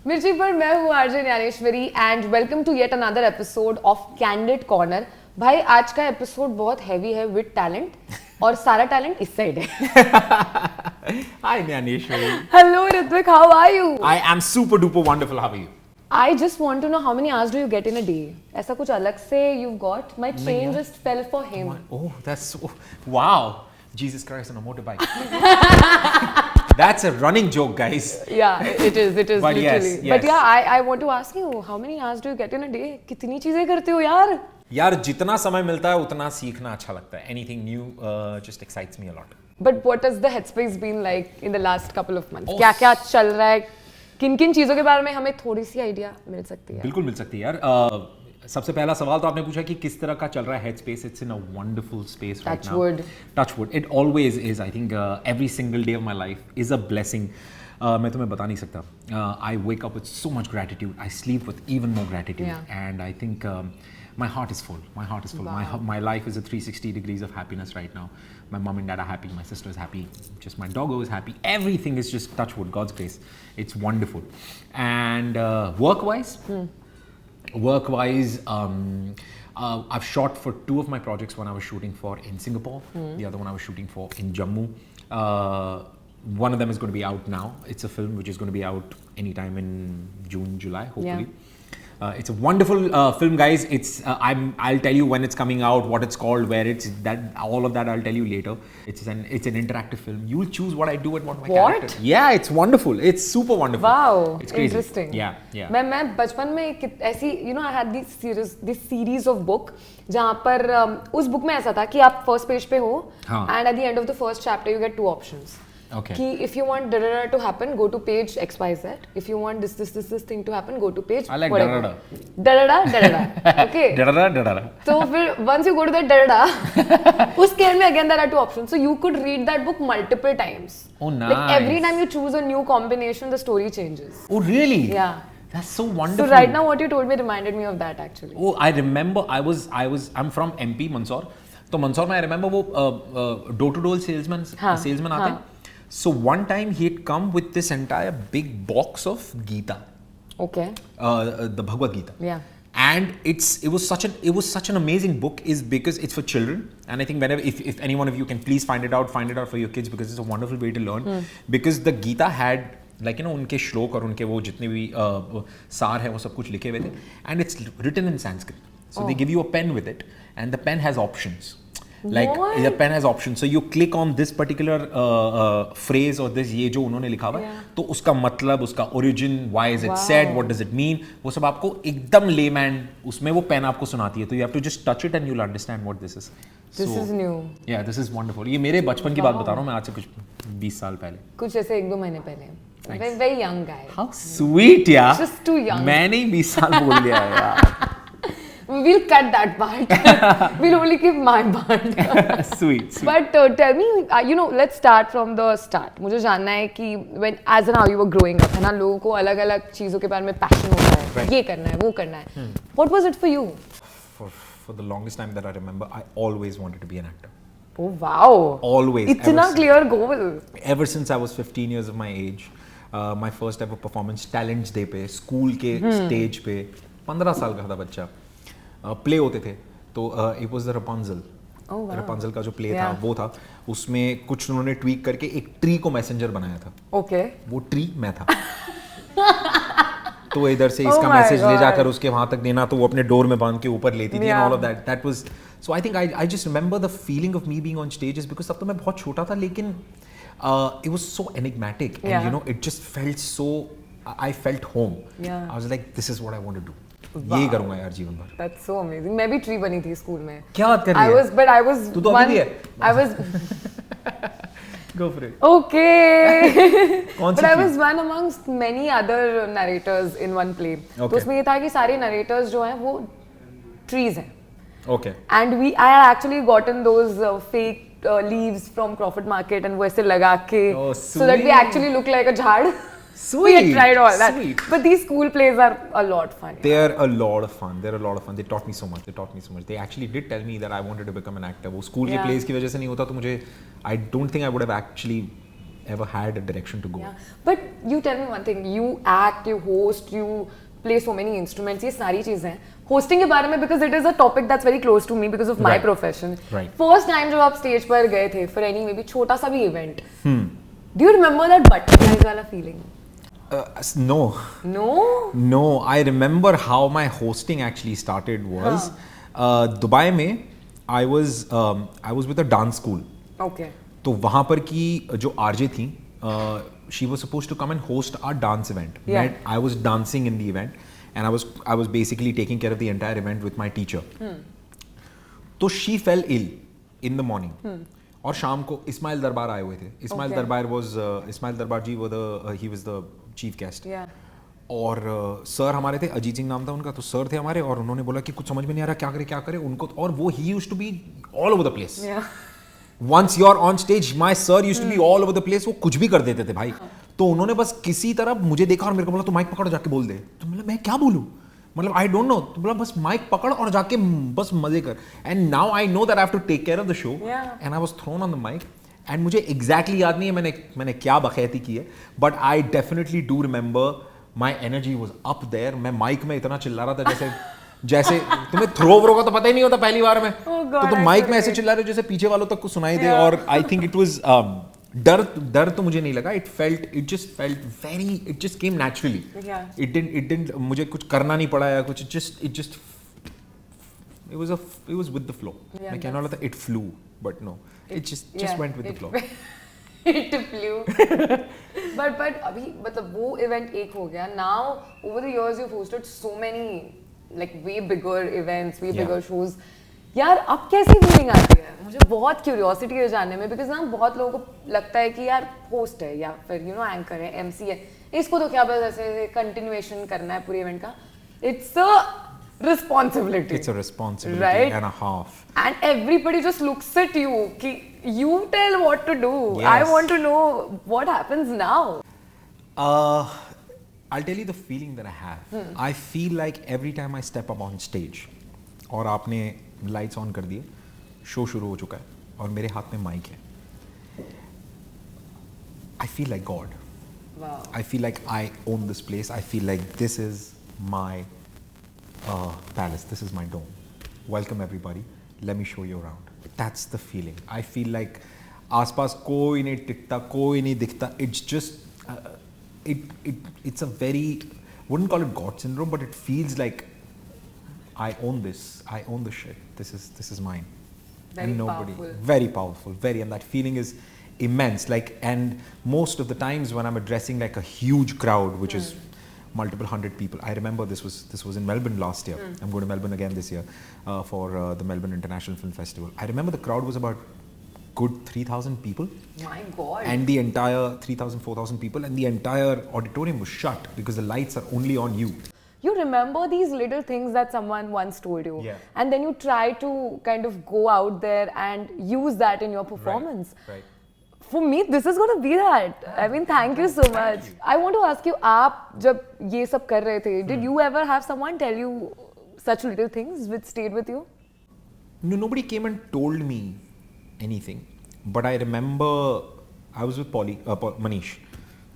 मिर्ची पर मैं हूँ RJ Dnyaneshwari and welcome to yet another episode of Candid Corner. भाई आज का एपिसोड बहुत हैवी है विद टैलेंट और सारा टैलेंट इस साइड है। Hi Dnyaneshwari. Hello Ritvik, how are you? I am super duper wonderful. How are you? I just want to know how many hours do you get in a day? ऐसा कुछ अलग से you've got? My chain just fell for him. Oh, that's so wow. Jesus Christ on a motorbike. That's a running joke, guys. Yeah, it is But literally. yes. But yeah, I want to ask you, how many hours do you get in a day? कितनी चीजें करते हो यार? यार जितना समय मिलता है उतना सीखना अच्छा लगता है. Anything new just excites me a lot. But what has the headspace been like in the last couple of months? क्या क्या चल रहा है? किन चीजों के बारे में हमें थोड़ी सी आइडिया मिल सकती है? बिल्कुल मिल सकती है यार. सबसे पहला सवाल तो आपने पूछा कि किस तरह का चल रहा है head space. It's in a wonderful space right now. Touch wood. It always is. I think every single day of my life is a blessing. मैं तुम्हें बता नहीं सकता. I wake up with so much gratitude. I sleep with even more gratitude. And I think my heart is full. My heart is full. Wow. My life is a 360 degrees of happiness right now. My mom and dad are happy. My sister is happy. Just my doggo is happy. Everything is just touch wood. God's grace. It's wonderful. And work-wise, I've shot for 2 of my projects. One I was shooting for in Singapore. The other one I was shooting for in Jammu. One of them is going to be out now. It's a film which is going to be out anytime in June, July, hopefully. Yeah. It's a wonderful film, guys. It's I'll tell you when it's coming out, what it's called, where it's that, all of that I'll tell you later. It's an interactive film. You'll choose what I do and what my character. Yeah, it's wonderful. It's super wonderful. Wow, it's crazy. Interesting. Yeah. मैं बचपन में ऐसी I had this series of book जहाँ पर उस book में ऐसा था कि आप first page पे हो and at the end of the first chapter you get 2 options. Okay. कि if you want da-da-da to happen, go to page XYZ. If you want this thing to happen, go to page I like whatever. da-da-da. Okay. Da-da-da. So once you go to that da-da-da, उस scale में again there are 2 options. So you could read that book multiple times. Oh, nice. Like every time you choose a new combination, the story changes. Oh, really? Yeah. That's so wonderful. So right now what you told me reminded me of that actually. Oh, I remember I'm from MP, Mandsaur. तो मंदसौर में I remember वो door-to-door salesman आते हैं. So one time he had come with this entire big box of Gita. Okay. The Bhagavad Gita. Yeah. And it was such an amazing book is because it's for children, and I think whenever if any one of you can please find it out for your kids because it's a wonderful way to learn. Because the Gita had like उनके श्लोक और उनके वो जितने भी सार है वो सब कुछ लिखे हुए थे, and it's written in Sanskrit. So they give you a pen with it, and the pen has options. Like the pen has options, so you click on this particular phrase or this ये जो उन्होंने लिखा हुआ है तो उसका मतलब, उसका origin, why is it said, what does it mean, वो सब आपको एकदम layman उसमें वो पेन आपको सुनाती है. तो you have to just touch it and you'll understand what this is. This is new. Yeah, this is wonderful. ये मेरे बचपन की बात बता रहा हूँ मैं, आज से कुछ 20 साल पहले. कुछ ऐसे 1-2 महीने पहले. Very young guy. How sweet यार. Just too young. मैंने ही 20 साल बोल दिया यार. We'll cut that part. We'll only keep my part. Sweet. But tell me, let's start from the start. मुझे जानना है कि when as and how you were growing up, है ना, लोगों को अलग-अलग चीजों के बारे में passion होता है. Right. ये करना है, वो करना है. What was it for you? For the longest time that I remember, I always wanted to be an actor. Oh wow. Always. इतना clear goal. Ever since I was 15 years of my age, my first ever performance Talents Day पे, school के stage पे, 15 साल का था बच्चा. Play होते थे तो इट वाज द रपुंजल का जो प्ले था वो था. उसमें कुछ उन्होंने ट्वीक करके एक ट्री को मैसेंजर बनाया था. ओके. वो ट्री मैं था. तो इधर से इसका मैसेज ले जाकर उसके वहां तक देना, तो वो अपने डोर में बांध के ऊपर लेती थी and all of that was. So I think I just remember the feeling of me being on stages because तब तो मैं बहुत छोटा था, लेकिन it was so enigmatic and it just felt so, I felt home. I was like, this is what I want to do. ये करूंगा यार जीवन भर. That's so amazing. मैं भी ट्री बनी थी स्कूल में. क्या बात कर रही है? I was तू तो अभी भी है. I was Go for it. Okay. But I was one amongst many other narrators in one play. तो उसमें ये था कि सारे narrators जो हैं वो trees हैं. Okay. And I had actually gotten those fake leaves from Crawford Market and वो ऐसे लगा के so that we actually look like a झाड़. Sweet. We had tried all that. Sweet. But these school plays are a lot fun. They are a lot of fun. They taught me so much. They actually did tell me that I wanted to become an actor. वो school के plays की वजह से नहीं होता तो मुझे I don't think I would have actually ever had a direction to go. Yeah. But you tell me one thing, you act, you host, you play so many instruments, ये सारी चीजें हैं. Hosting के बारे में, because it is a topic that's very close to me because of my profession. Right. First time जब आप stage पर गए थे for any maybe छोटा सा भी event. Do you remember that butterflies वाला feeling? No. No? No, I remember how my hosting actually started was Dubai में I was with a dance school. Okay. तो वहाँ पर की जो RJ थी, she was supposed to come and host our dance event. Yeah. I was dancing in the event, and I was basically taking care of the entire event with my teacher. तो she fell ill in the morning. और शाम को इस्माइल दरबार आए हुए थे. इस्माइल दरबार जी he was the chief guest. Yeah. और सर हमारे थे, अजीत सिंह नाम था उनका, तो सर थे हमारे, और उन्होंने बोला कि कुछ समझ में नहीं आ रहा क्या करे उनको, और वो he used to be all over the place. Yeah. Once you're on stage, my sir used to be all over the place. वो कुछ भी कर देते थे भाई. तो उन्होंने बस किसी तरह मुझे देखा और मेरे को बोला तो माइक पकड़ जाके बोल दे. तो मतलब मैं क्या बोलूं, मतलब I don't know. तो बोला बस माइक पकड़ और जाके बस मजे कर. And now I know that I have to take care of the show. Yeah. And I was thrown on the mic. And मुझे exactly याद नहीं है मैंने क्या बखैती की है. But I definitely do remember my energy was up there. मैं mic में इतना चिल्ला रहा था जैसे तुम्हें थ्रो का तो पता ही नहीं होता पहली बार में. तो तुम माइक में ऐसे चिल्ला रहे हो जैसे पीछे वालों तक को सुनाई दे. और आई थिंक इट वाज डर तो मुझे नहीं लगा. It just came naturally. It didn't मुझे कुछ करना नहीं पड़ा या कुछ. it was with the flow. मैं कहने वाला था it flew, but no, it just went with the flow. It flew. but अभी मतलब वो event एक हो गया. Now over the years you've hosted so many like way bigger events, way bigger shows. यार अब कैसी फीलिंग आती है? मुझे बहुत क्यूरियोसिटी है जानने में, बिकॉज ना बहुत लोगों को लगता है कि यार होस्ट है या फिर एंकर है, एमसी है, इसको तो क्या बस ऐसे कंटिन्यूएशन करना है पूरे इवेंट का. It's a responsibility. It's a responsibility, right? And a half. And everybody just looks at you. You tell what to do. Yes. I want to know what happens now. I'll tell you the feeling that I have. I feel like every time I step up on stage और आपने lights on कर दिए, show शुरू हो चुका है और मेरे हाथ में mic है, I feel like God. Wow. I feel like I own this place. I feel like this is my palace. This is my dome. Welcome everybody. Let me show you around. That's the feeling. I feel like आसपास कोई नहीं टिकता, कोई नहीं दिखता. It's just it's a very, wouldn't call it God syndrome, but it feels like I own this. I own the shit. This is mine. Very and nobody. powerful. Very powerful. Very, and that feeling is immense. Like, and most of the times when I'm addressing like a huge crowd, which is multiple hundred people. I remember this was in Melbourne last year. I'm going to Melbourne again this year for the Melbourne International Film Festival. I remember the crowd was about good 3,000 people. My God. And the entire 3,000, 4,000 people, and the entire auditorium was shut because the lights are only on you. You remember these little things that someone once told you, Yeah. and then you try to kind of go out there and use that in your performance. Right. For me, this is going to be that. I mean, thank you so much. I want to ask you, आप जब ये सब कर रहे थे, did you ever have someone tell you such little things which stayed with you? No, nobody came and told me anything. But I remember I was with Manish.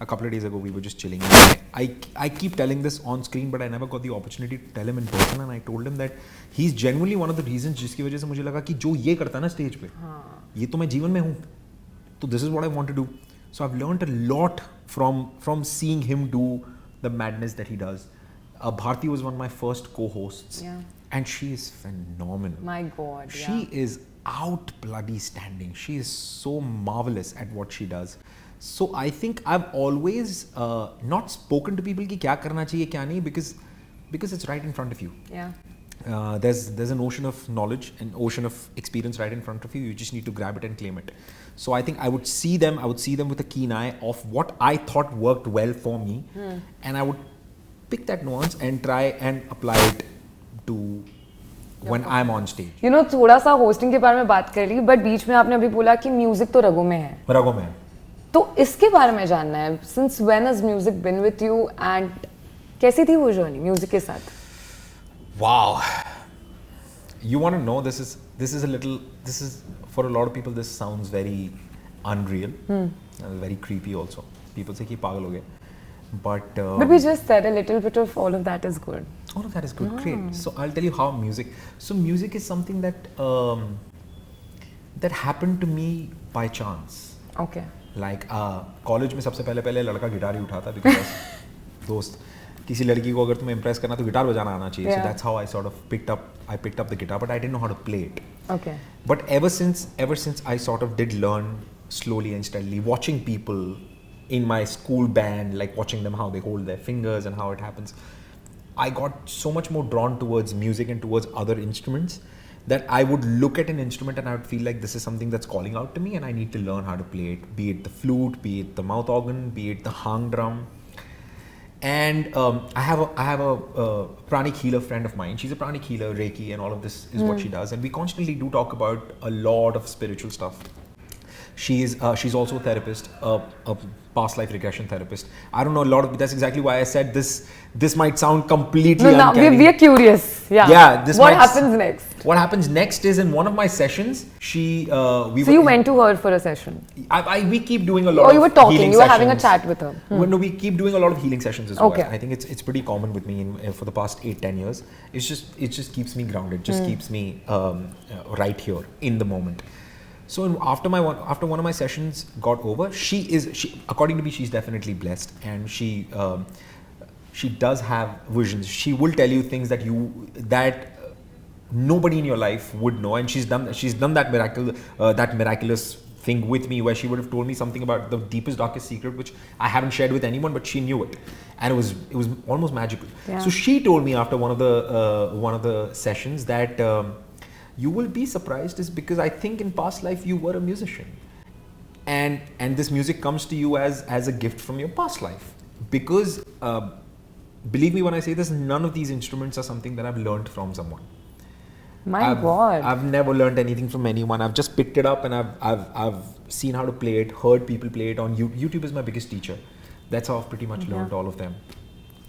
A couple of days ago, we were just chilling. I keep telling this on screen, but I never got the opportunity to tell him in person. And I told him that he's genuinely one of the reasons जिसकी वजह से मुझे लगा कि जो ये करता है ना स्टेज पे, ये तो मैं जीवन में हूँ. So this is what I want to do. So I've learned a lot from seeing him do the madness that he does. Bharti was one of my first co-hosts, and she is phenomenal. My God, she is out bloody standing. She is so marvelous at what she does. So I think I've always not spoken to people कि क्या करना चाहिए क्या नहीं, because it's right in front of you. Yeah. There's an ocean of knowledge, an ocean of experience right in front of you. You just need to grab it and claim it. So I think I would see them with a keen eye of what I thought worked well for me, and I would pick that nuance and try and apply it to when I'm on stage. You know, थोड़ा सा hosting के बारे में बात कर ली, but बीच में आपने अभी बोला कि music तो रगों में है. रगों में है. तो इसके बारे में जानना है. Since when has music been with you, and कैसी थी वो journey music के साथ? Wow. You want to know, this is for a lot of people this sounds very unreal. Very creepy also. People say कि पागल हो गए. But we just said a little bit of all of that is good. All of that is good, great. So I'll tell you how music. So music is something that that happened to me by chance. Okay. Like college में सबसे पहले लड़का guitar ही उठाता because दोस्त किसी लड़की को अगर तुम्हें impress करना तो गिटार बजाना आना चाहिए. So that's how I sort of picked up the guitar, but I didn't know how to play it. Okay. But ever since I sort of did learn slowly and steadily, watching people in my school band, like watching them how they hold their fingers and how it happens, I got so much more drawn towards music and towards other instruments that I would look at an instrument and I would feel like this is something that's calling out to me and I need to learn how to play it, be it the flute, be it the mouth organ, be it the hang drum. And I have a pranic healer friend of mine. She's a pranic healer, Reiki, and all of this is what she does. And we constantly do talk about a lot of spiritual stuff. She's also a therapist, a past life regression therapist. I don't know a lot of. That's exactly why I said this. This might sound completely uncanny. We are curious. Yeah. Yeah. What happens next? What happens next is in one of my sessions, you went to her for a session. We keep doing a lot. Oh, you were talking. You were having a chat with her. Well, no, we keep doing a lot of healing sessions as well. I think it's pretty common with me for the past 8-10 years. It just keeps me grounded. Just keeps me right here in the moment. So after one of my sessions got over, she according to me, she's definitely blessed, and she does have visions. She will tell you things that nobody in your life would know, and she's done that miraculous thing with me, where she would have told me something about the deepest, darkest secret, which I haven't shared with anyone, but she knew it, and it was almost magical. Yeah. So she told me after one of the sessions that. You will be surprised is because I think in past life you were a musician, and this music comes to you as a gift from your past life, because believe me when I say this, none of these instruments are something that I've learned from someone. God, I've never learned anything from anyone. I've just picked it up and I've seen how to play it, heard people play it on YouTube. YouTube is my biggest teacher. That's how I've pretty much learned all of them.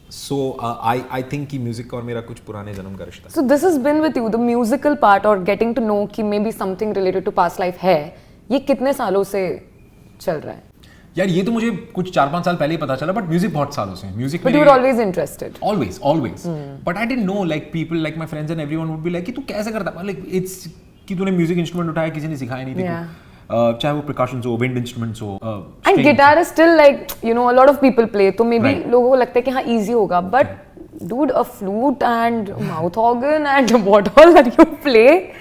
So I think कि music और मेरा कुछ पुराने जन्म का रिश्ता. So this has been with you, the musical part or getting to know कि maybe something related to past life है. ये कितने सालों से चल रहा है? यार ये तो मुझे कुछ 4-5 साल पहले ही पता चला, but music बहुत सालों से. Music. But you were always interested. Always. But I didn't know, like people, like my friends and everyone would be like कि तू कैसे करता? Like it's कि तूने music instrument उठाया, किसी ने सिखाया नहीं तेरे को. चाहे वो percussions हो, wind instruments हो, and guitar is still like, you know, a lot of people play, तो maybe लोगों को लगता है कि हाँ easy होगा, but dude, a flute and mouth organ and what all that you play,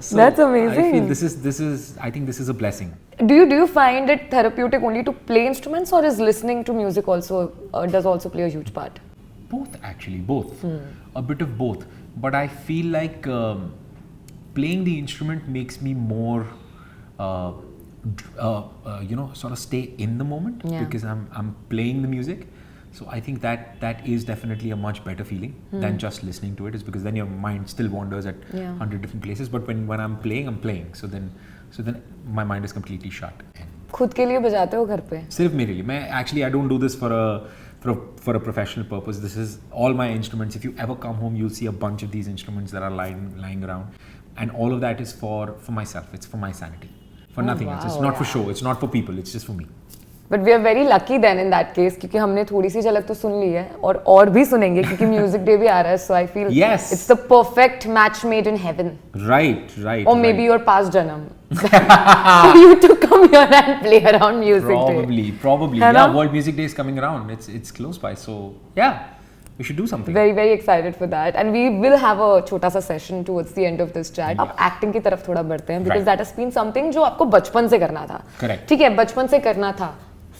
so that's amazing. I feel I think this is a blessing. Do you find it therapeutic only to play instruments, or is listening to music also does also play a huge part? Both, actually, both. A bit of both, but I feel like playing the instrument makes me more sort of stay in the moment, because I'm playing the music. So I think that is definitely a much better feeling than just listening to it, is because then your mind still wanders at 100 different places. But when I'm playing, so then my mind is completely shut. खुद के लिए बजाते हो घर पे? सिर्फ मेरे लिए. मैं actually I don't do this for a professional purpose. This is all my instruments. If you ever come home, you'll see a bunch of these instruments that are lying around, and all of that is for myself. It's for my sanity. For nothing else. It's not for show. It's not for people. It's just for me. But we are very lucky then in that case, क्योंकि हमने थोड़ी सी झलक तो सुन ली है और भी सुनेंगे क्योंकि म्यूजिक डे भी आ रहा है. So I feel it's the perfect match made in heaven. Right. Or maybe your past janam. For you to come here and play around music day. Probably. Yeah, World Music Day is coming around. It's close by. So yeah. We should do something. Very, very excited for that, and we will have a छोटा सा session towards the end of this chat. अब acting की तरफ थोड़ा बढ़ते हैं, because that has been something जो आपको बचपन से करना था. Correct. ठीक है, बचपन से करना था.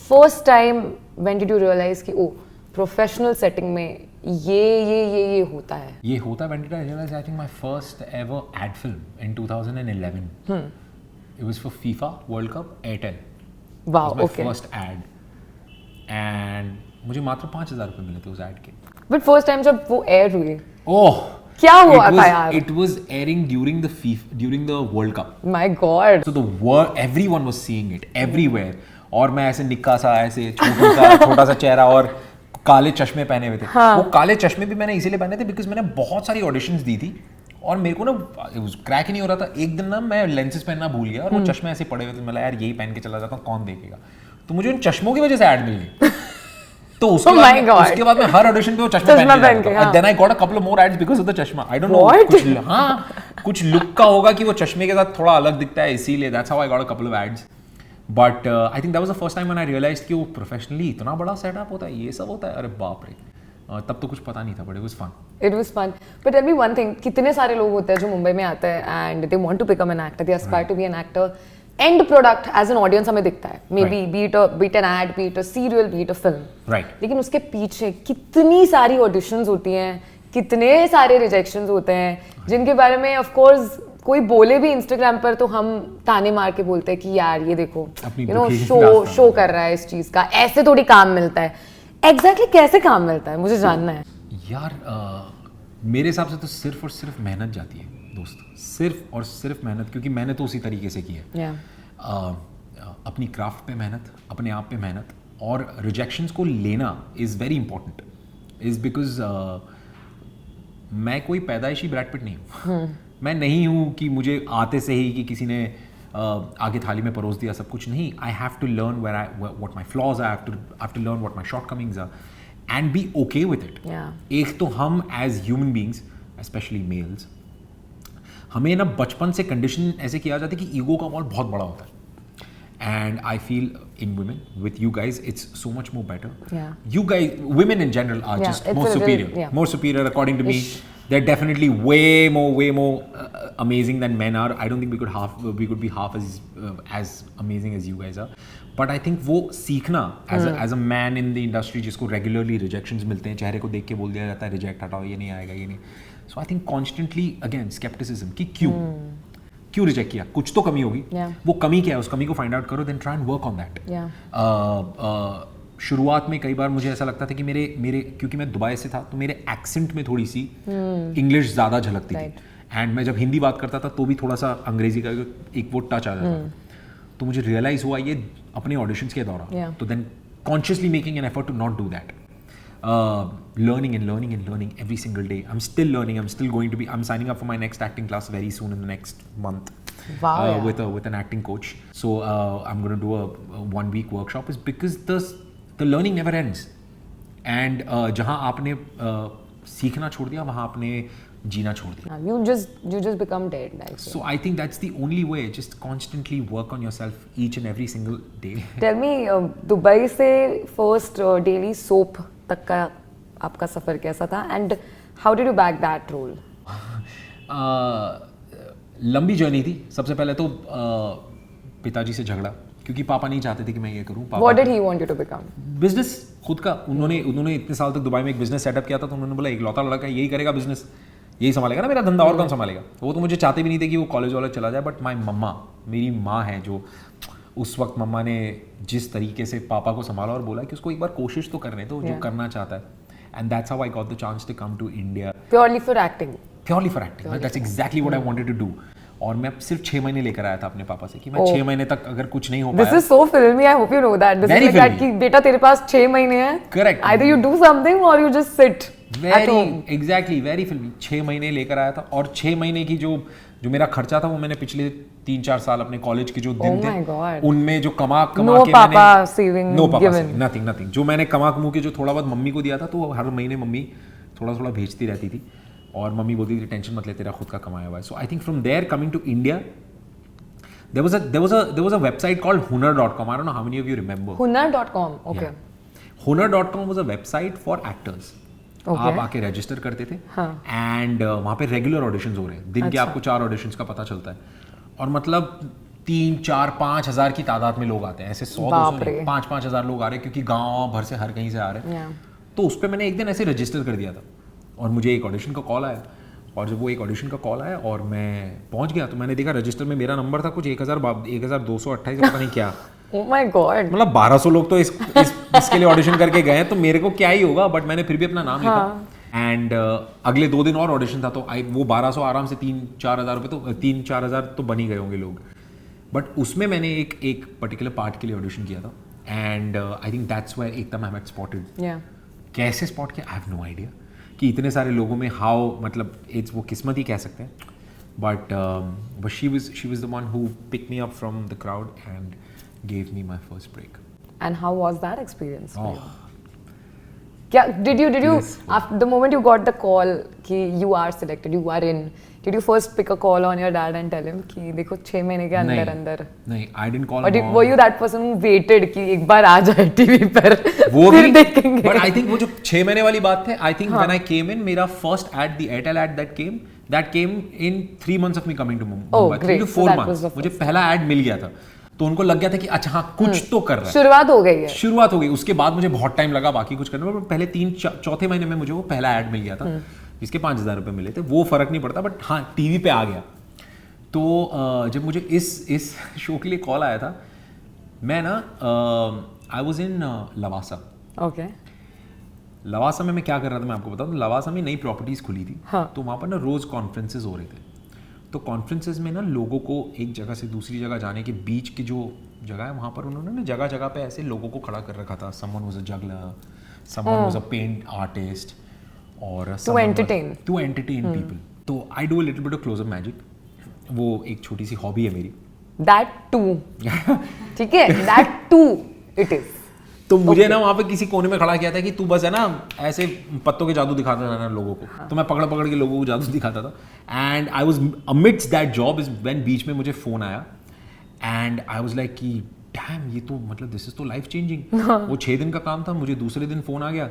First time when did you realize कि professional setting में ये होता है? ये होता. When did I realize? I think my first ever ad film in 2011. It was for FIFA World Cup, Airtel. Wow. It was my first ad, and मुझे मात्र 5,000 रुपए मिले थे उस ad के. But first time जब वो air हुई, क्या हुआ था यार? It was airing during the World Cup. My God. So everyone was seeing it everywhere. और मैं ऐसे निक्का सा, ऐसे छोटा सा चेहरा और काले चश्मे पहने हुए थे. वो काले चश्मे भी मैंने इसीलिए पहने थे because मैंने बहुत सारी auditions दी थी और मेरे को ना क्रैक ही नहीं हो रहा था। एक दिन ना मैं लेंसेज पहनना भूल गया और वो चश्मे ऐसे पड़े हुए थे, मतलब यार यही पहन के चला जाता हूँ, कौन देखेगा। तो मुझे उन चश्मों की वजह से ऐड मिल गई। तो उसके बाद मैं हर ऑडिशन पे वो चश्मा पहन के जाता हूँ। Then I got a couple of more ads because of the चश्मा। आई डोंट नो, कुछ लुक का होगा कि वो चश्मे के साथ थोड़ा अलग दिखता है, इसीलिए that's how I got a couple of ads. But I think that was the first time when I realised कि वो प्रोफेशनली इतना बड़ा सेटअप होता है, ये सब होता है। अरे बाप रे, तब तो कुछ पता नहीं था, but it was fun. But tell me one thing, कितने सारे लोग होते हैं जो मुंबई में आते हैं and they want to become an actor, they aspire to be an actor, and product as an audience हमें दिखता है, maybe be it an ad, be it a serial, be it a film, right, लेकिन उसके पीछे कितनी सारी ऑडिशंस होती हैं, कितने सारे रिजेक्शंस होते हैं, जिनके बारे में ऑफ कोर्स कोई बोले भी इंस्टाग्राम पर तो हम ताने मार के बोलते हैं कि यार ये देखो यू नो शो कर रहा है इस चीज का, ऐसे थोड़ी काम मिलता है। एग्जैक्टली कैसे काम मिलता है, मुझे जानना है यार। मेरे हिसाब से तो सिर्फ और सिर्फ मेहनत जाती है दोस्त, सिर्फ और सिर्फ मेहनत, क्योंकि मैंने तो उसी तरीके से की है। अपनी क्राफ्ट पे मेहनत, अपने आप पे मेहनत, और रिजेक्शंस को लेना is very important, is because मैं कोई पैदाइशी ब्रैड पिट नहीं हूँ। मैं नहीं हूँ कि मुझे आते से ही कि किसी ने आगे थाली में परोस दिया सब कुछ, नहीं। I have to learn what my flaws are, I have to learn what my shortcomings are and be okay with it. एक तो हम as human beings, specially males, हमें ना बचपन से कंडीशन ऐसे किया जाता है कि ईगो का बॉल बहुत बड़ा होता है। And I feel in women, with you guys, it's so much more better. Yeah. You guys, women in general are just more superior. More superior according to me. They're definitely way more amazing than men are. I don't think we could be half as amazing as you guys are. But I think वो सीखना as a man in the industry, जिसको regularly rejections मिलते हैं, चेहरे को देख के बोल दिया जाता है रिजेक्ट हटाओ, ये नहीं आएगा, ये नहीं. So I think constantly again skepticism कि क्यों रिजेक्ट किया, कुछ तो कमी होगी, वो कमी क्या है, उस कमी को फाइंड आउट करो, then try and work on that. शुरुआत में कई बार मुझे ऐसा लगता था कि मेरे क्योंकि मैं दुबई से था तो मेरे एक्सेंट में थोड़ी सी इंग्लिश ज़्यादा झलकती थी, एंड मैं जब हिंदी बात करता था तो भी थोड़ा सा अंग्रेजी का एक वो टच आ जाता था। तो मुझे रियलाइज हुआ ये अपने ऑडिशंस के दौरान, तो then consciously making an effort to not do that. Learning every single day. I'm still learning. I'm still going to be. I'm signing up for my next acting class very soon in the next month. Wow. With an acting coach. So I'm going to do a 1-week workshop. Is because the learning never ends. And जहाँ आपने सीखना छोड़ दिया, वहाँ आपने जीना छोड़ दिया. You just become dead. So I think that's the only way. Just constantly work on yourself each and every single day. Tell me, Dubai से first daily soap तक का आपका सफर कैसा था, and how did you back that role? लंबी journey थी. सबसे पहले तो पिताजी से झगड़ा, क्योंकि पापा नहीं चाहते थे कि मैं ये करूं. What did he want you to become? Business खुद का. उन्होंने इतने साल तक दुबई में एक बिजनेस सेटअप किया था, तो उन्होंने बोला इकलौता लड़का यही करेगा बिजनेस, यही संभालेगा ना मेरा धंधा, और कौन संभालेगा. वो तो मुझे चाहते भी नहीं थे कि वो कॉलेज वाले चला जाए, बट माई मम्मा, मेरी माँ है, जो उस वक्त मम्मा ने जिस तरीके से पापा को संभाला और बोला कि उसको एक बार कोशिश तो करने दो, जो करना चाहता है. And that's how I got the chance to come to India. Purely for acting. That's exactly what I wanted to do. और मैं सिर्फ 6 महीने लेकर आया था अपने पापा से कि मैं 6 महीने तक अगर कुछ नहीं हो पाया. दिस इज सो फिल्मी, I hope you know that. This is like that कि बेटा तेरे पास 6 महीने हैं. Correct. Either you do something और यू जस्ट सिट. वेरी फिल्मी. 6 महीने लेकर आया था, और 6 महीने की जो मेरा खर्चा था वो मैंने पिछले 3-4 साल अपने कॉलेज के जो दिन थे उनमें जो कमा के नथिंग जो मैंने कमा के जो थोड़ा बहुत मम्मी को दिया था, तो हर महीने मम्मी थोड़ा भेजती रहती थी, और मम्मी बोलती थी टेंशन मत ले, तेरा खुद का कमाया हुआ है. So I think from there coming to India, there was a website called hunar.com. I don't know how many of you remember. Hunar.com. Okay. Hunar.com was a website for actors. आप आके रजिस्टर करते थे, and वहाँ पे regular auditions हो रहे हैं. दिन के आपको 4 ऑडिशंस का पता चलता है, और मतलब 3-4-5 हज़ार की तादाद में लोग आते हैं. ऐसे 100-200 5-5 हज़ार लोग आ रहे हैं, क्योंकि गाँव भर से हर कहीं से आ रहे हैं. तो उस पर मैंने एक दिन ऐसे रजिस्टर कर दिया था, और मुझे एक ऑडिशन का कॉल आया. और जब वो एक ऑडिशन का कॉल आया और मैं पहुंच गया, तो मैंने देखा रजिस्टर में मेरा नंबर था कुछ 1228, पता नहीं क्या. Oh my God. मतलब 1200 लोग तो इसके लिए ऑडिशन करके गए हैं, तो मेरे को क्या ही होगा, बट मैंने फिर भी अपना नाम लिखा. एंड अगले 2 दिन और ऑडिशन था, तो वो 1200 आराम से 3-4 हज़ार रुपये, तो 3-4 हज़ार तो बन ही गए होंगे लोग. बट उसमें मैंने एक पर्टिकुलर पार्ट के लिए ऑडिशन किया था, and I think that's where एकदम आई हैड स्पॉटेड. कैसे स्पॉट किया, आई हैव नो आइडिया. कि इतने सारे लोगों में हाउ मतलब इट्स वो किस्मत ही कह सकते हैं. But she was the one who picked me up from the crowd and gave me my first break. And how was that experience for Oh. you? Yeah, did you Yes. after the moment you got the call कि you are selected, you are in, did you first pick a call on your dad and tell him कि देखो 6 महीने के अंदर अंदर? नहीं, I didn't call Or mom. were you that person who waited कि एक बार आ जाए टीवी पर वो फिर भी देखेंगे? But I think वो जो 6 महीने वाली बात थे, I think when I came in, मेरा first ad, the Airtel ad that came in 3 months of me coming to Mumbai. Oh, great. 3 to So 4 that months. was the मुझे first. पहला ad मिल गया था. तो उनको लग गया था कि अच्छा हाँ कुछ तो कर रहा है. शुरुआत हो गई है. शुरुआत हो गई. उसके बाद मुझे बहुत टाइम लगा बाकी कुछ करने में. पहले 3-4 महीने में मुझे वो पहला ad मिल गया था. जिसके 5,000 रुपए मिले थे. वो फर्क नहीं पड़ता. बट हाँ टीवी पे आ गया. तो जब मुझे इस शो के लिए कॉल आया था, मैं ना I was in Lavasa. Okay. Lavasa में मैं क्या कर रहा था मैं आपको बताऊं. लवासा में नई प्रॉपर्टीज खुली थी. हाँ. तो वहाँ पर ना रोज कॉन्फ्रेंसेज हो रहे थे. तो कॉन्फ्रेंसेज में ना लोगों को एक जगह से दूसरी जगह जाने के बीच की जो जगह है वहाँ पर उन्होंने ना जगह जगह पे ऐसे लोगों को खड़ा कर रखा था. Someone was a juggler, someone was a paint artist, और To entertain. To entertain people. तो I do a little bit of close up magic. वो एक छोटी सी हॉबी है मेरी. That too. ठीक है? That too it is. तो मुझे ना वहाँ पे किसी कोने में खड़ा किया था कि तू बस है ना ऐसे पत्तों के जादू दिखाता था ना लोगों को. तो मैं पकड़ पकड़ के लोगों को जादू दिखाता था. And I was amidst that job is when बीच में मुझे फ़ोन आया. एंड आई वाज लाइक कि डैम ये तो मतलब दिस इज तो लाइफ चेंजिंग. वो 6 दिन का काम था. मुझे दूसरे दिन फ़ोन आ गया.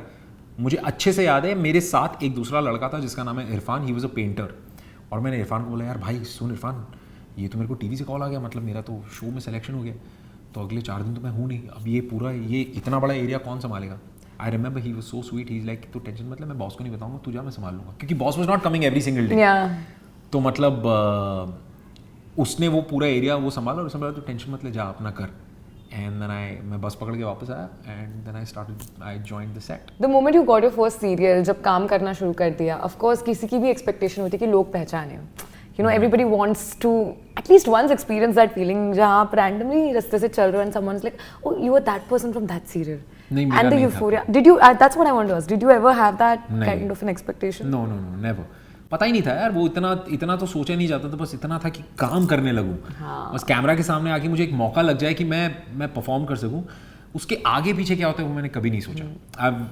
मुझे अच्छे से याद है मेरे साथ एक दूसरा लड़का था जिसका नाम है Irfan. He was a painter. और मैंने इरफान को बोला यार भाई सुन इरफान, ये तो मेरे को टीवी से कॉल आ गया. मतलब मेरा तो शो में सिलेक्शन हो गया. तो अगले 4 दिन तो मैं हूँ नहीं. अब ये इतना बड़ा एरिया कौन संभालेगा. I remember he was so sweet. He is like तो टेंशन मतलब मैं बॉस को नहीं बताऊंगा, तू जा मैं संभाल लूंगा. क्योंकि boss was not coming every single day. तो मतलब उसने वो पूरा एरिया वो संभाला और संभाला. तो टेंशन मतलब जा अपना कर. एंड देन मैं बस पकड़ के वापस आया. And then I joined the set. The moment you got your first serial, जब काम करना शुरू कर दिया, of course किसी की भी expectation होती है कि लोग पहचाने. You know, everybody wants to at least once experience that feeling जहाँ आप randomly रास्ते से चल रहे हो and someone's like, oh, you were that person from that serial. नहीं, मेरा and the नहीं euphoria. Did you? That's what I want to ask. Did you ever have that kind of an expectation? No, never. पता ही नहीं था यार. वो इतना तो सोचा नहीं जाता था. बस इतना था कि काम करने लगूँ. बस कैमरा के सामने आके मुझे एक मौका लग जाए कि मैं परफॉर्म कर सकूँ. उसके आगे पीछे क्या होता है वो मैंने कभी नहीं सोचा. अब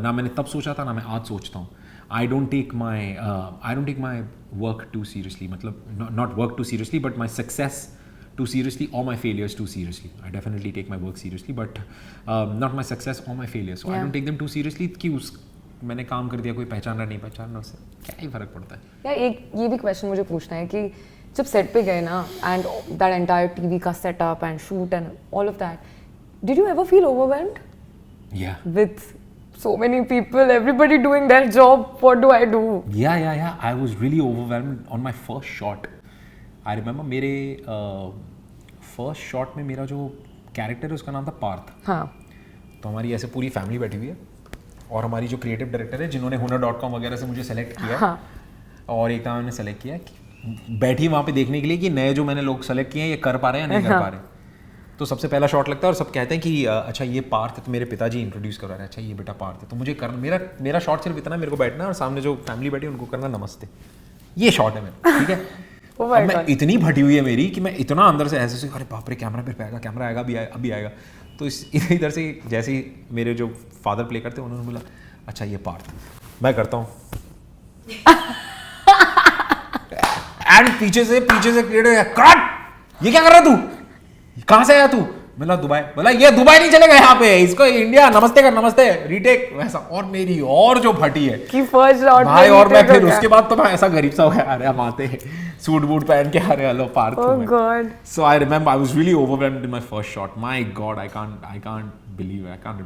ना मैंने तब सोचा था ना मैं आज सोचता हूँ. I don't take my work too seriously. मतलब not work too seriously, but my success too seriously or my failures too seriously. I definitely take my work seriously, but not my success or my failures. So I don't take them too seriously कि मैंने काम कर दिया, कोई पहचान रहा नहीं पहचान रहा, उससे क्या ही फर्क पड़ता है. यार एक ये भी क्वेश्चन मुझे पूछना है कि जब सेट पे गए ना एंड दैट एंटायर टीवी का setup and shoot and all of that, did you ever feel overwhelmed? Yeah. With so many people, everybody doing their job, what do I do? Yeah. I was really overwhelmed on my first shot. I remember मेरे first shot में मेरा जो character है उसका नाम था पार्थ. हाँ. तो हमारी ऐसे पूरी फैमिली बैठी हुई है और हमारी जो क्रिएटिव डायरेक्टर है जिन्होंने hunar.com वगैरह से मुझे सेलेक्ट किया. हाँ. और एक काम मैंने सेलेक्ट किया कि बैठी वहाँ पे देखने के लिए कि नए जो मैंने लोग सेलेक्ट किए हैं ये कर पा रहे हैं या नहीं कर पा रहे. तो सबसे पहला शॉट लगता है और सब कहते हैं कि अच्छा ये पार्थ है. तो मेरे पिताजी इंट्रोड्यूस करवा रहे हैं, अच्छा ये बेटा पार्थ है. तो मुझे करना मेरा शॉट सिर्फ इतना, मेरे को बैठना है और सामने जो फैमिली बैठी है उनको करना नमस्ते. ये शॉट है मेरा. ठीक है. अब मैं इतनी भटी हुई है मेरी कि मैं इतना अंदर से ऐसे अरे बाप रे कैमरा पे आएगा, कैमरा आएगा अभी आएगा. तो इधर से जैसे ही मेरे जो फादर प्ले करते हैं उन्होंने बोला अच्छा ये पार्थ मैं करता हूँ. एंड पीछे से क्रिएटर कट, ये क्या कर रहा तू, कहाँ से आया तू? बोला दुबई. बोला ये दुबई नहीं चलेगा यहाँ पे, इसको इंडिया नमस्ते कर, नमस्ते रीटेक वैसा. और मेरी और जो फटी है कि फर्स्ट राउंड भाई, और मैं फिर उसके बाद तो मैं ऐसा गरीब सा हो गया. अरे हम आते सूट बूट पहन के आ रहे hello Parth. Oh god. So I remember I was really overwhelmed in my first shot. My god I can't believe I can't.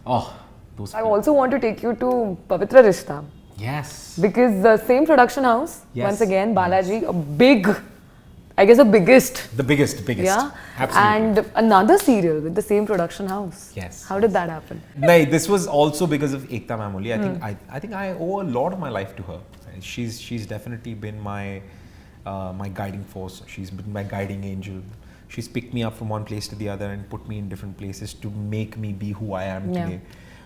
Oh those. I also want to take you to Pavitra Rishta. Yes. Because the same production house, Yes. once again, Balaji, a big, I guess the biggest. The biggest. Yeah. Absolutely. And another serial with the same production house. Yes. How did that happen? No, this was also because of Ekta ma'am only. I think I owe a lot of my life to her. She's definitely been my guiding force. She's been my guiding angel. She's picked me up from one place to the other and put me in different places to make me be who I am today.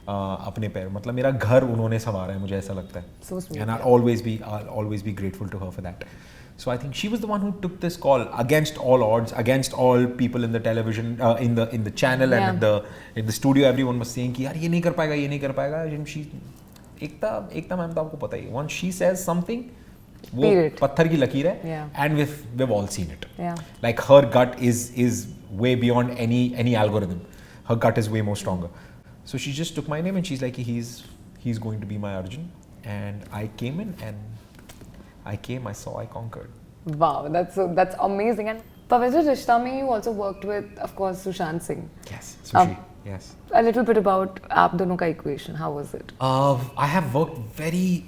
अपने पैर, मतलब मेरा घर उन्होंने संवारा है, मुझे ऐसा लगता है. So sweet. And I'll always be grateful to her for that. So I think she was the one who took this call against all odds, against all people in the television, in the channel and in the studio. Everyone was saying कि यार ये नहीं कर पाएगा, ये नहीं कर पाएगा. एकता मैम तो आपको पता ही. Once she says something, वो पत्थर की लकीर है. And we've all seen it. Like her gut is way beyond any algorithm. Her gut is way more stronger. So she just took my name and she's like, he's going to be my Arjun. And I came in and I saw, I conquered. Wow, that's amazing. And Pavitra Rishta mein you also worked with, of course, Sushant Singh. Yes, Sushi. Yes. A little bit about aap dono ka equation. How was it? I have worked very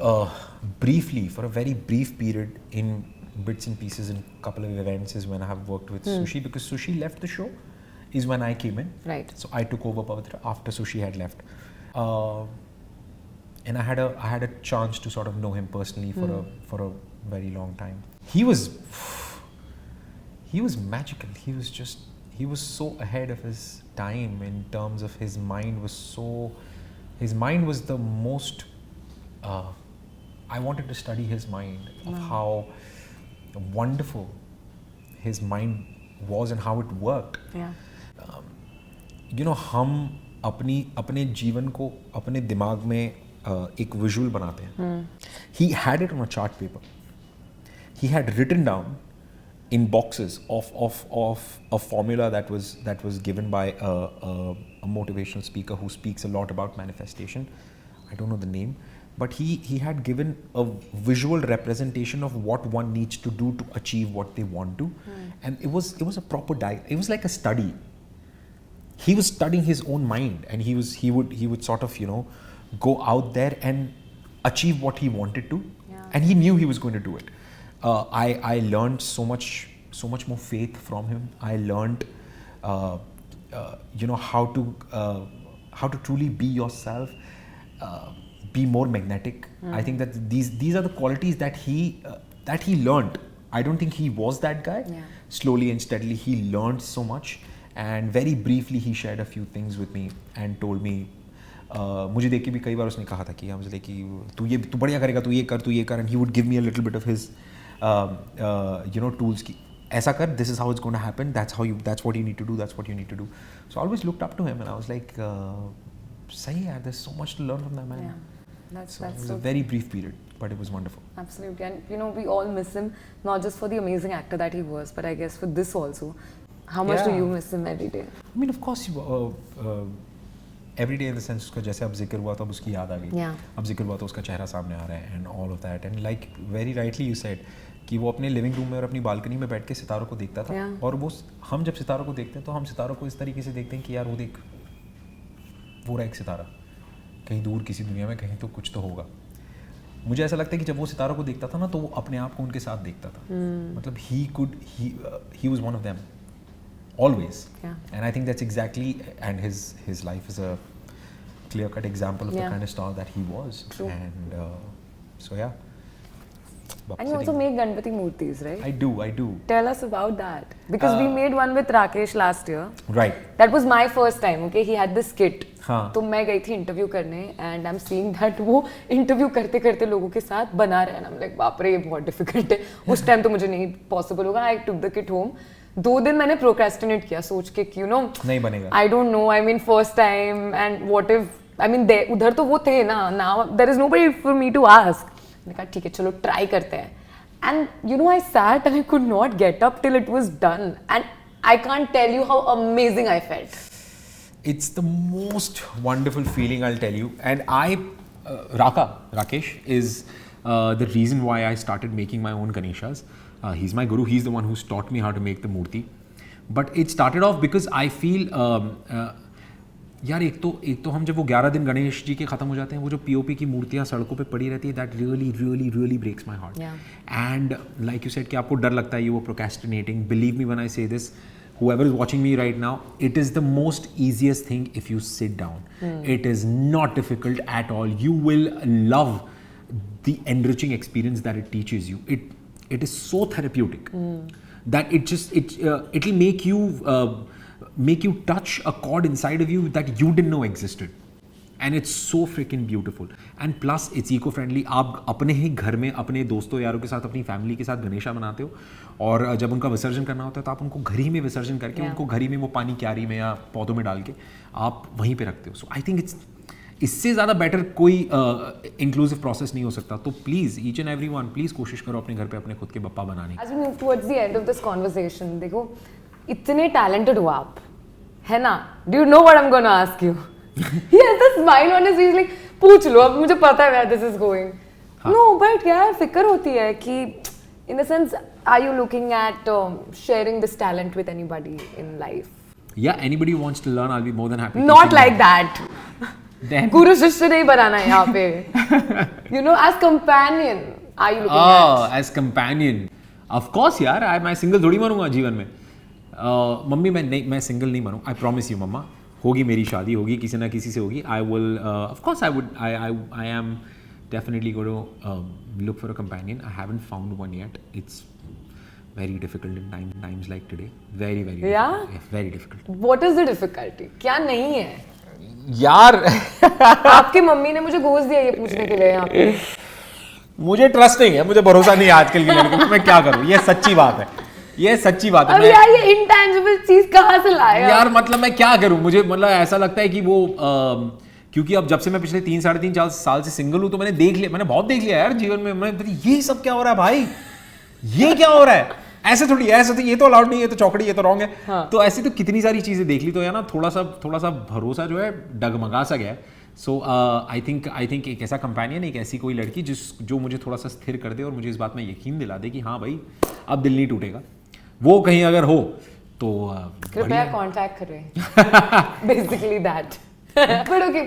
briefly, for a very brief period, in bits and pieces in a couple of events is when I have worked with Sushi, because Sushi left the show is when I came in. Right. So I took over Pavitra after Sushi had left. And I had a chance to sort of know him personally for a very long time. He was magical. He was so ahead of his time in terms of his mind was the most, I wanted to study his mind, of how wonderful his mind was and how it worked. Yeah. हम अपने जीवन को अपने दिमाग में एक visual बनाते हैं. He had it on a chart paper. He had written down in boxes of a formula that was given by a motivational speaker who speaks a lot about manifestation. I don't know the name, but he had given a visual representation of what one needs to do to achieve what they want to, and it was a proper it was like a study. He was studying his own mind, and he would sort of go out there and achieve what he wanted to, and he knew he was going to do it. I learned so much more faith from him. I learned how to truly be yourself, be more magnetic. I think that these are the qualities that he learned. I don't think he was that guy. Slowly and steadily he learned so much, and very briefly he shared a few things with me and told me, मुझे देख के भी कई बार उसने कहा था कि मुझे कि तू बढ़िया करेगा, तू ये कर, and he would give me a little bit of his tools की ऐसा कर, this is how it's going to happen, that's what you need to do. So I always looked up to him and I was like, sahi hai, there's so much to learn from that man. It was a very brief period, but it was wonderful. Absolutely. And we all miss him, not just for the amazing actor that he was, but I guess for this also. How much do you miss him every day? I mean, of course, every day in the sense उसका जैसे अब जिक्र हुआ तो अब उसकी याद आ गई. अब जिक्र हुआ तो उसका चेहरा सामने आ रहा है and all of that. And like very rightly you said कि वो अपने लिविंग रूम में और अपनी बालकनी में बैठ के सितारों को देखता था. और वो हम जब सितारों को देखते हैं तो हम सितारों को इस तरीके से देखते हैं कि यार वो देख, वो रहा एक सितारा कहीं दूर किसी दुनिया में, कहीं तो कुछ तो होगा. मुझे ऐसा लगता है कि जब वो सितारों को देखता था ना तो वो अपने आप को उनके साथ देखता था. मतलब he was one of them. Always. And I think that's exactly, and his life is a clear-cut example of the kind of star that he was. True. And so yeah. And you also make Ganpati Murtis, right? I do. Tell us about that. Because we made one with Rakesh last year. Right. That was my first time, okay? He had this kit. हाँ. तो मैं गई थी interview करने and I'm seeing that वो interview करते करते लोगों के साथ बना रहा है. I'm like, बाप रे, ये बहुत डिफिकल्ट है. उस टाइम तो मुझे नहीं पॉसिबल होगा. I took the kit home. 2 दिन मैंने प्रोक्रेस्टिनेट किया सोच के कि नहीं बनेगा. I don't know, I mean first time and what if, I mean उधर तो वो थे ना, now there is nobody for me to ask. मैंने कहा ठीक है चलो ट्राई करते हैं. And I sat and I could not get up till it was done, and I can't tell you how amazing I felt. It's the most wonderful feeling, I'll tell you. And Rakesh is the reason why I started making my own Ganeshas. He's my guru. He's the one who's taught me how to make the murti. But it started off because I feel यार एक तो हम जब वो 11 दिन गणेश जी के ख़त्म हो जाते हैं, वो जो पीओपी की मूर्तियाँ सड़कों पे पड़ी रहती है, that really breaks my heart. And like you said कि आपको डर लगता है, यू वो procrastinating. Believe me when I say this, whoever is watching me right now, it is the most easiest thing if you sit down. It is not difficult at all. You will love the enriching experience that it teaches you. It is so therapeutic that it'll make you touch a chord inside of you that you didn't know existed. And it's so freaking beautiful and plus it's eco friendly. आप अपने ही घर में अपने दोस्तों यारों के साथ अपनी फैमिली के साथ गणेशा बनाते हो और जब उनका विसर्जन करना होता है तो आप उनको घर ही में विसर्जन करके उनको घर ही में वो पानी क्यारी में या पौधों में डाल के आप वहीं पे रखते हो. सो आई थिंक इससे ज़्यादा बेटर कोई इंक्लूसिव प्रोसेस नहीं हो सकता. तो please each and every one please कोशिश करो अपने घर पे अपने खुद के बप्पा बनाने. As we move towards the end of this conversation, देखो इतने talented हो आप, है ना? Do you know what I'm gonna ask you? He has the smile on his face like पूछ लो, अब मुझे पता है where this is going. No, but यार फिक्र होती है कि in the sense, are you looking at sharing this talent with anybody in life? Yeah, anybody who wants to learn, I'll be more than happy. Not like that. Then गुरु शिष्य नहीं बनाना है यहाँ पे. You know, as companion, are you looking at? as companion. Of course यार, मैं single थोड़ी बनूंगा जीवन में. मम्मी मैं single नहीं बनूँ. I promise you मम्मा, होगी मेरी शादी, होगी किसी ना किसी से होगी. I will, of course I am definitely going to look for a companion. I haven't found one yet. It's very difficult in times like today. Very difficult. Yeah? Very difficult. What is the difficulty? क्या नहीं है? यार आपकी mummy ने मुझे घूस दिया ये पूछने के लिए यहाँ पे. मुझे ट्रस्ट नहीं है, मुझे भरोसा नहीं है आजकल की लड़कियों पे. मैं क्या करूँ, ये सच्ची बात है, ये सच्ची बात है. अब यार ये इंटेंजिबल चीज कहाँ से लाया यार? मतलब मैं क्या करूँ, मुझे मतलब ऐसा लगता है कि वो क्योंकि अब जब से मैं पिछले 3-3.5 साल से सिंगल हूँ तो मैंने बहुत देख लिया यार जीवन में. मैं ये सब क्या हो रहा है भाई, ये क्या हो रहा है, ऐसे थोड़ी, ऐसे तो ये तो अलाउड नहीं है, तो चौकड़ी, ये तो रॉन्ग है. हाँ. तो ऐसी तो कितनी सारी चीजें देख ली, तो यार ना थोड़ा सा भरोसा जो है डगमगा सा गया है. सो आई थिंक एक ऐसा कंपेनियन, एक ऐसी कोई लड़की जो मुझे थोड़ा सा स्थिर कर दे और मुझे इस बात में यकीन दिला दे कि हाँ भाई अब दिल नहीं टूटेगा. वो कहीं अगर हो तो कृपया कांटेक्ट करें. Basically that. But okay,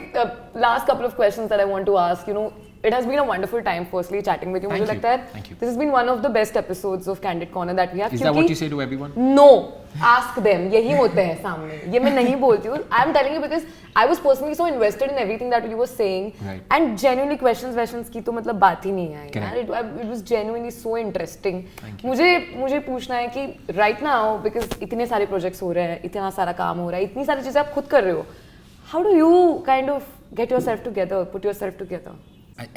last couple of questions that I want to ask. You know, it has been a wonderful time. Firstly, chatting with you. मुझे लगता है this has been one of the best episodes of Candid Corner that we have. Is that what you say to everyone? No, ask them. यही होते हैं सामने. ये मैं नहीं बोलती हूँ. I am telling you because I was personally so invested in everything that you were saying. Right. And genuinely questions की तो मतलब बात ही नहीं आई. It was genuinely so interesting. मुझे पूछना है कि right now because इतने सारे projects हो रहे हैं, इतना सारा काम हो रहा है, इतनी सारी चीजें आप खुद कर रहे हो. How do you kind of get yourself together, put yourself together?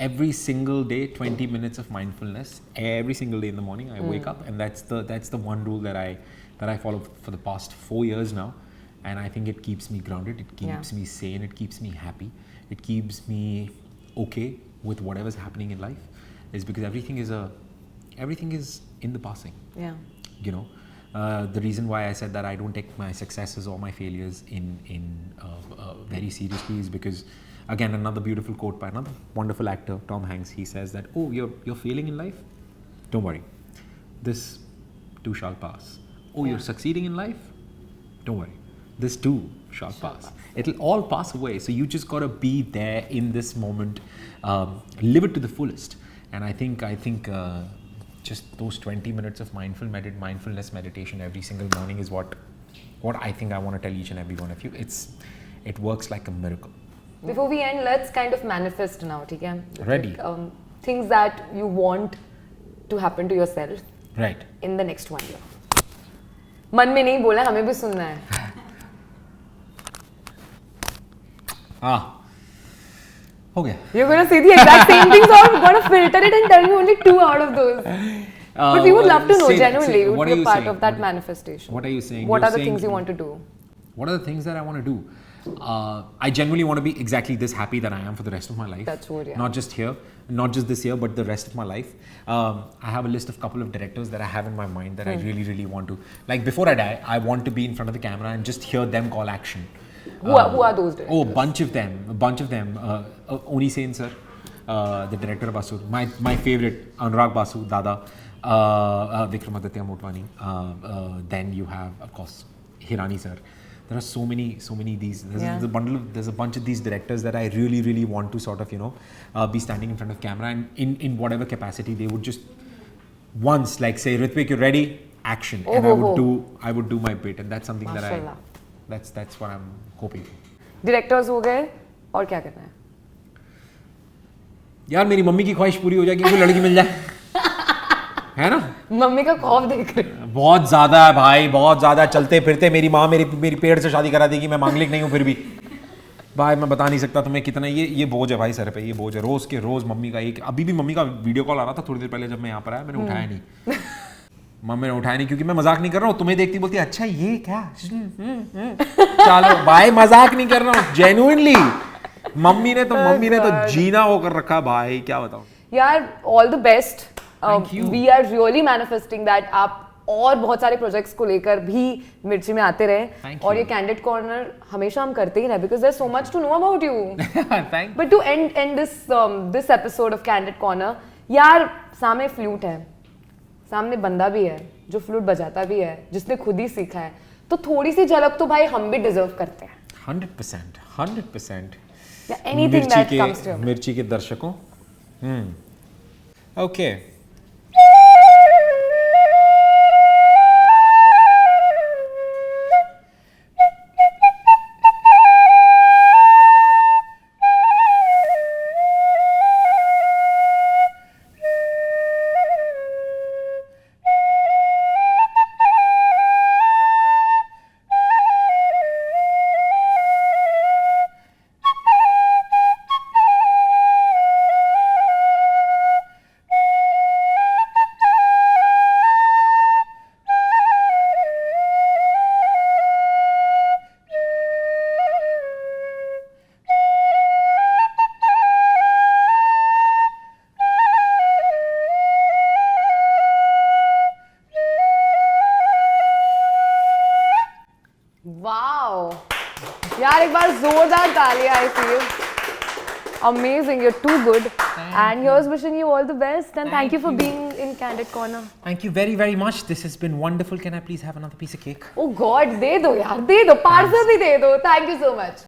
Every single day, 20 minutes of mindfulness. Every single day in the morning, I wake up, and that's the one rule that I follow for the past 4 years now, and I think it keeps me grounded. It keeps me sane. It keeps me happy. It keeps me okay with whatever's happening in life. Is because everything is in the passing. Yeah. You know. The reason why I said that I don't take my successes or my failures in very seriously is because, again, another beautiful quote by another wonderful actor, Tom Hanks. He says that, oh, you're failing in life? Don't worry. This too shall pass. Oh, you're succeeding in life? Don't worry. This too shall pass. It'll all pass away. So you just got to be there in this moment. Live it to the fullest. And I think just those 20 minutes of mindfulness meditation every single morning is what I think I want to tell each and every one of you. It works like a miracle. Before we end, let's kind of manifest now, okay? Ready. Things that you want to happen to yourself. Right. In the next 1 year. मन में नहीं बोला, हमें भी सुनना है. हो गया. You're gonna say the exact same things or you're gonna filter it and tell me only 2 out of those. But we would love to know, genuinely. You would be a part of that manifestation. What are you saying? What are the things you want to do? What are the things that I want to do? I genuinely want to be exactly this happy that I am for the rest of my life. That's what, yeah. Not just here, not just this year, but the rest of my life. I have a list of couple of directors that I have in my mind that I really, really want to. Like before I die, I want to be in front of the camera and just hear them call action. Who are those directors? Oh, a bunch of them. Oni Sen sir, the director of Basu. My favorite, Anurag Basu, Dada, Vikramaditya Motwani. Then you have, of course, Hirani sir. There are so many these. There's a bunch of these directors that I really, really want to sort of, be standing in front of camera and in whatever capacity they would just once like say, Ritvik, you're ready, action, and I would do my bit, and that's something that that's what I'm hoping for. Directors हो गए और क्या करना है? यार मेरी mummy की ख्वाहिश पूरी हो जाएगी, कोई लड़की मिल जाए, है ना? मम्मी का खौफ देख रहे हैं। बहुत ज़्यादा है भाई, बहुत ज़्यादा। चलते फिरते मेरी माँ मेरी पेड़ से शादी करा देगी, मैं मांगलिक नहीं हूँ फिर भी। भाई मैं बता नहीं सकता तुम्हें कितना ये बोझ है भाई सर पे, ये बोझ है रोज के रोज। मम्मी का एक अभी भी मम्मी का वीडियो कॉल आ रहा था थोड़ी देर पहले जब मैं यहाँ पर आया, मैंने उठाया नहीं। मम्मी ने उठाया नहीं क्योंकि मैं मजाक नहीं कर रहा हूँ, तुम्हें देखती बोलती अच्छा ये क्या। चलो भाई मजाक नहीं कर रहा हूँ, जेन्युइनली मम्मी ने तो जीना होकर रखा भाई, क्या बताऊँ यार। All the best, we are really manifesting that आप और बहुत सारे प्रोजेक्ट्स को लेकर भी मिर्ची में आते रहे, और ये कैंडिड कॉर्नर हमेशा हम करते ही रहे because there so much to know about you. But to end this episode of Candid Corner, यार सामने फ्लूट है, सामने बंदा भी है जो फ्लूट बजाता भी है, जिसने खुद ही सीखा है, तो थोड़ी सी झलक तो भाई हम भी डिजर्व करते हैं। 100%। एनीथिंग दैट कम्स टू मिर्ची के दर्शकों। ओके यार एक बार जोरदार तालियां। I feel amazing, you're too good. And here's wishing you all the best, and thank you for being in Candid Corner. Thank you very much. This has been wonderful. Can I please have another piece of cake? Oh God, दे दो यार, दे दो, parcel भी दे दो. Thank you so much.